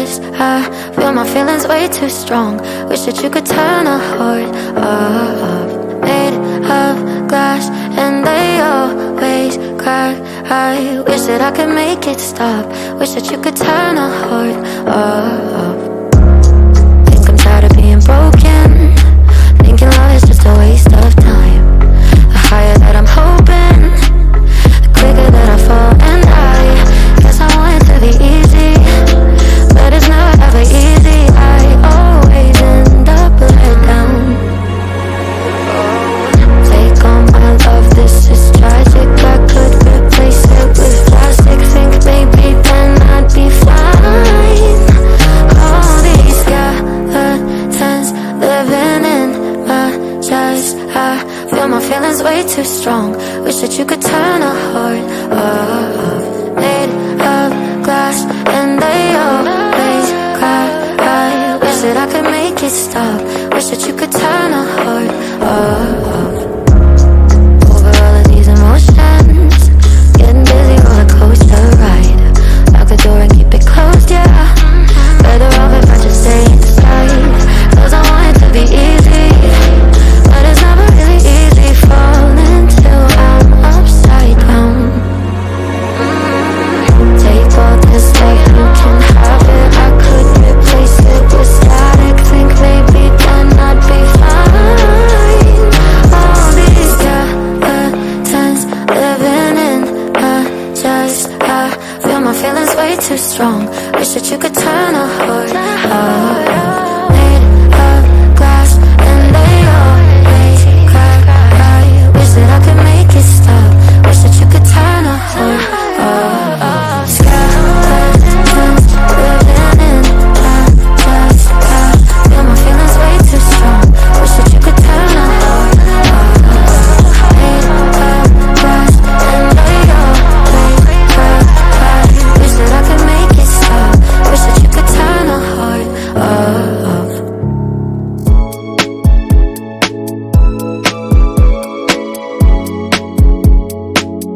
just I feel my feelings way too strong. Wish that you could turn a heart off. Made of glass and they always crack. I wish that I could make it stop. Wish that you could turn a heart off. Think I'm tired of being broken, thinking love is just a waste of time. The higher that I'm hoping, the quicker that I fall. And I guess I want it to be easy, but it's never ever easy. I always end up let down. Take all my love, this is tragic. I could replace it with plastic. Think maybe then I'd be fine. All these skeletons living in my chest. I feel my feelings way too strong. Wish that you could turn a heart off. Made of glass and they always crack. I wish that I could make it stop. Wish that you could turn a heart off. Over all of these emotions, getting dizzy, roller coaster ride. Lock the door and keep it closed, yeah. Better off if I just stay inside, 'cause I want it to be easy, but it's never really easy. Falling till I'm upside down. Take all this like you can have it. I could replace it with static. Think maybe then I'd be fine. All these skeletons living in my chest. I feel my feelings way too strong. Wish that you could turn a heart off.